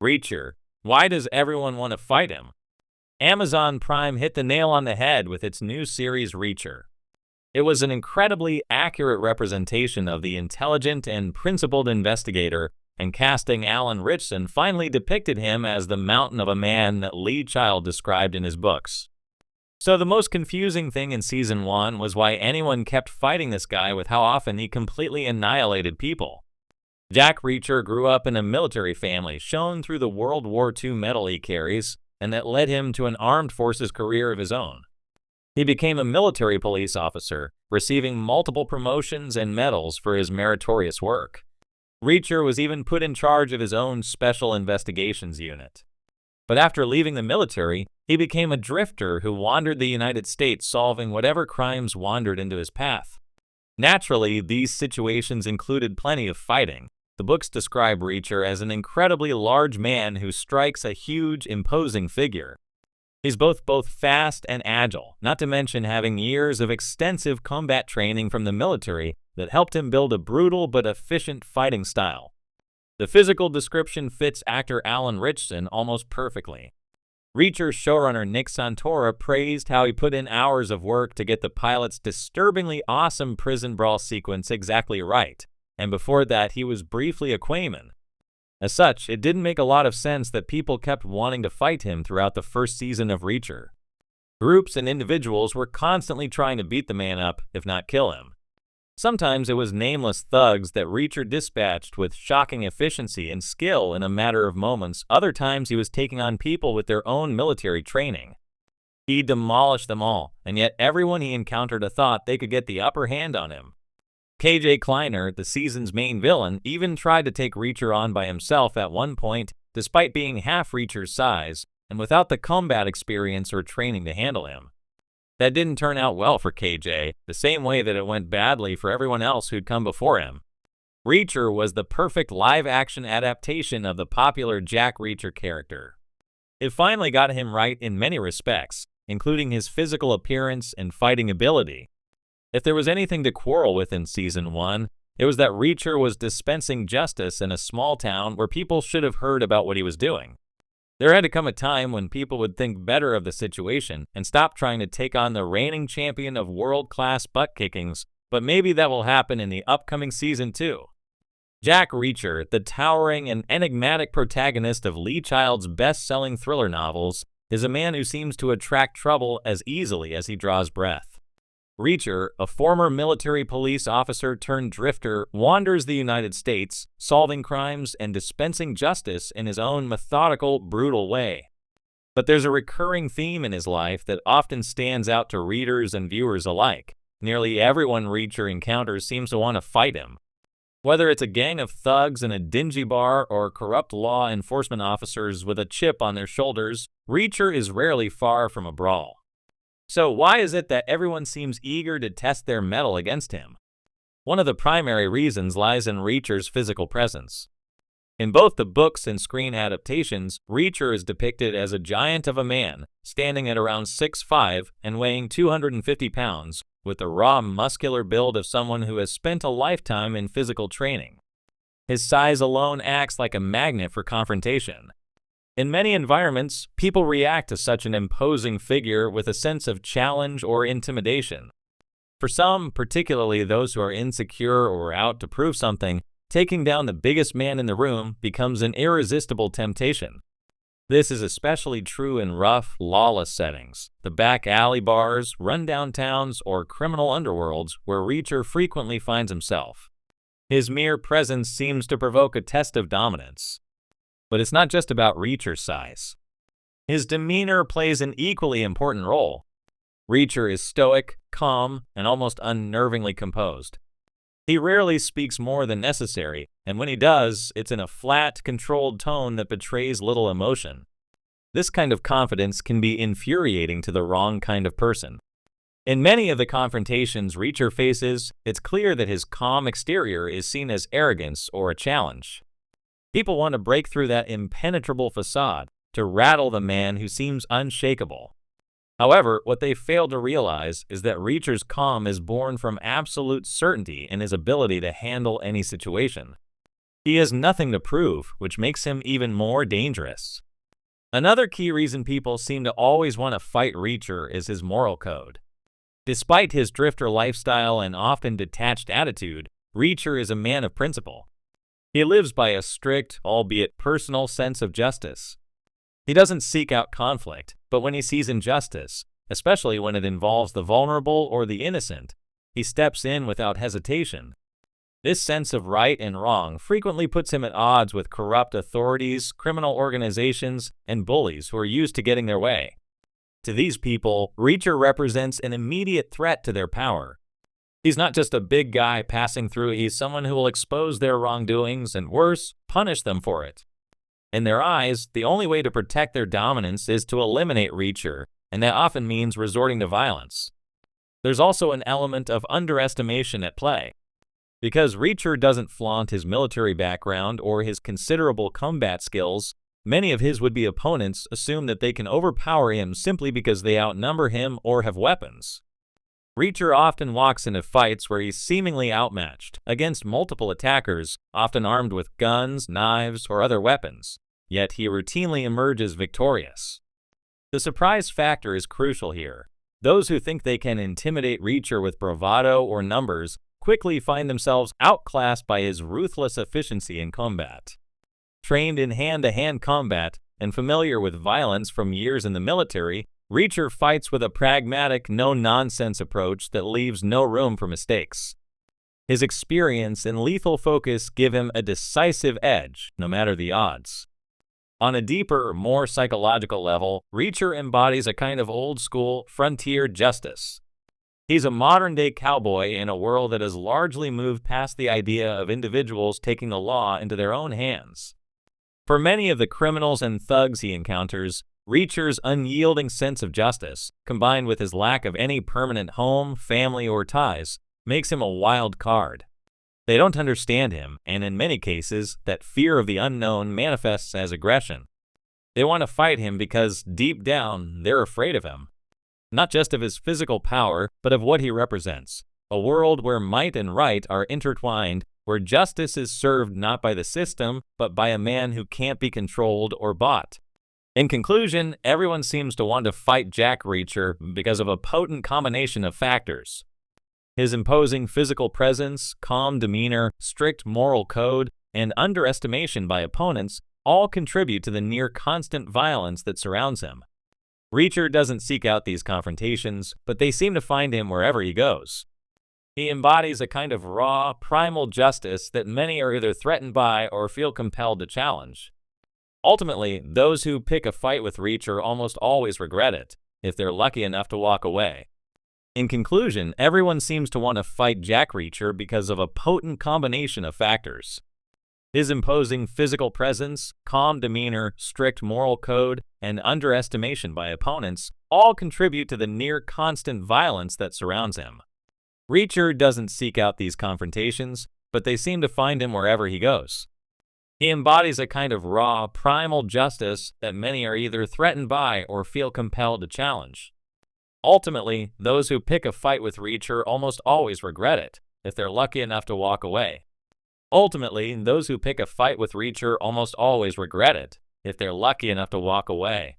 Reacher. Why does everyone want to fight him? Amazon Prime hit the nail on the head with its new series Reacher. It was an incredibly accurate representation of the intelligent and principled investigator, and casting Alan Ritchson finally depicted him as the mountain of a man that Lee Child described in his books. So the most confusing thing in Season 1 was why anyone kept fighting this guy with how often he completely annihilated people. Jack Reacher grew up in a military family shown through the World War II medal he carries, and that led him to an armed forces career of his own. He became a military police officer, receiving multiple promotions and medals for his meritorious work. Reacher was even put in charge of his own special investigations unit. But after leaving the military, he became a drifter who wandered the United States solving whatever crimes wandered into his path. Naturally, these situations included plenty of fighting. The books describe Reacher as an incredibly large man who strikes a huge, imposing figure. He's both fast and agile, not to mention having years of extensive combat training from the military that helped him build a brutal but efficient fighting style. The physical description fits actor Alan Ritchson almost perfectly. Reacher's showrunner Nick Santora praised how he put in hours of work to get the pilot's disturbingly awesome prison brawl sequence exactly right, and before that he was briefly a Quayman. As such, it didn't make a lot of sense that people kept wanting to fight him throughout the first season of Reacher. Groups and individuals were constantly trying to beat the man up, if not kill him. Sometimes it was nameless thugs that Reacher dispatched with shocking efficiency and skill in a matter of moments. Other times he was taking on people with their own military training. He demolished them all, and yet everyone he encountered thought they could get the upper hand on him. KJ Kleiner, the season's main villain, even tried to take Reacher on by himself at one point, despite being half Reacher's size, and without the combat experience or training to handle him. That didn't turn out well for KJ, the same way that it went badly for everyone else who'd come before him. Reacher was the perfect live-action adaptation of the popular Jack Reacher character. It finally got him right in many respects, including his physical appearance and fighting ability. If there was anything to quarrel with in Season 1, it was that Reacher was dispensing justice in a small town where people should have heard about what he was doing. There had to come a time when people would think better of the situation and stop trying to take on the reigning champion of world-class butt-kickings, but maybe that will happen in the upcoming Season 2. Jack Reacher, the towering and enigmatic protagonist of Lee Child's best-selling thriller novels, is a man who seems to attract trouble as easily as he draws breath. Reacher, a former military police officer turned drifter, wanders the United States, solving crimes and dispensing justice in his own methodical, brutal way. But there's a recurring theme in his life that often stands out to readers and viewers alike. Nearly everyone Reacher encounters seems to want to fight him. Whether it's a gang of thugs in a dingy bar or corrupt law enforcement officers with a chip on their shoulders, Reacher is rarely far from a brawl. So why is it that everyone seems eager to test their mettle against him? One of the primary reasons lies in Reacher's physical presence. In both the books and screen adaptations, Reacher is depicted as a giant of a man, standing at around 6'5" and weighing 250 pounds, with the raw muscular build of someone who has spent a lifetime in physical training. His size alone acts like a magnet for confrontation. In many environments, people react to such an imposing figure with a sense of challenge or intimidation. For some, particularly those who are insecure or out to prove something, taking down the biggest man in the room becomes an irresistible temptation. This is especially true in rough, lawless settings, the back alley bars, rundown towns, or criminal underworlds where Reacher frequently finds himself. His mere presence seems to provoke a test of dominance. But it's not just about Reacher's size. His demeanor plays an equally important role. Reacher is stoic, calm, and almost unnervingly composed. He rarely speaks more than necessary, and when he does, it's in a flat, controlled tone that betrays little emotion. This kind of confidence can be infuriating to the wrong kind of person. In many of the confrontations Reacher faces, it's clear that his calm exterior is seen as arrogance or a challenge. People want to break through that impenetrable facade to rattle the man who seems unshakable. However, what they fail to realize is that Reacher's calm is born from absolute certainty in his ability to handle any situation. He has nothing to prove, which makes him even more dangerous. Another key reason people seem to always want to fight Reacher is his moral code. Despite his drifter lifestyle and often detached attitude, Reacher is a man of principle. He lives by a strict, albeit personal, sense of justice. He doesn't seek out conflict, but when he sees injustice, especially when it involves the vulnerable or the innocent, he steps in without hesitation. This sense of right and wrong frequently puts him at odds with corrupt authorities, criminal organizations, and bullies who are used to getting their way. To these people, Reacher represents an immediate threat to their power. He's not just a big guy passing through, he's someone who will expose their wrongdoings and, worse, punish them for it. In their eyes, the only way to protect their dominance is to eliminate Reacher, and that often means resorting to violence. There's also an element of underestimation at play. Because Reacher doesn't flaunt his military background or his considerable combat skills, many of his would-be opponents assume that they can overpower him simply because they outnumber him or have weapons. Reacher often walks into fights where he's seemingly outmatched against multiple attackers, often armed with guns, knives, or other weapons, yet he routinely emerges victorious. The surprise factor is crucial here. Those who think they can intimidate Reacher with bravado or numbers quickly find themselves outclassed by his ruthless efficiency in combat. Trained in hand-to-hand combat and familiar with violence from years in the military, Reacher fights with a pragmatic, no-nonsense approach that leaves no room for mistakes. His experience and lethal focus give him a decisive edge, no matter the odds. On a deeper, more psychological level, Reacher embodies a kind of old-school, frontier justice. He's a modern-day cowboy in a world that has largely moved past the idea of individuals taking the law into their own hands. For many of the criminals and thugs he encounters, Reacher's unyielding sense of justice, combined with his lack of any permanent home, family, or ties, makes him a wild card. They don't understand him, and in many cases, that fear of the unknown manifests as aggression. They want to fight him because, deep down, they're afraid of him. Not just of his physical power, but of what he represents. A world where might and right are intertwined, where justice is served not by the system, but by a man who can't be controlled or bought. In conclusion, everyone seems to want to fight Jack Reacher because of a potent combination of factors. His imposing physical presence, calm demeanor, strict moral code, and underestimation by opponents all contribute to the near-constant violence that surrounds him. Reacher doesn't seek out these confrontations, but they seem to find him wherever he goes. He embodies a kind of raw, primal justice that many are either threatened by or feel compelled to challenge. Ultimately, those who pick a fight with Reacher almost always regret it, if they're lucky enough to walk away. In conclusion, everyone seems to want to fight Jack Reacher because of a potent combination of factors. His imposing physical presence, calm demeanor, strict moral code, and underestimation by opponents all contribute to the near-constant violence that surrounds him. Reacher doesn't seek out these confrontations, but they seem to find him wherever he goes. He embodies a kind of raw, primal justice that many are either threatened by or feel compelled to challenge. Ultimately, those who pick a fight with Reacher almost always regret it, if they're lucky enough to walk away. Ultimately, those who pick a fight with Reacher almost always regret it, if they're lucky enough to walk away.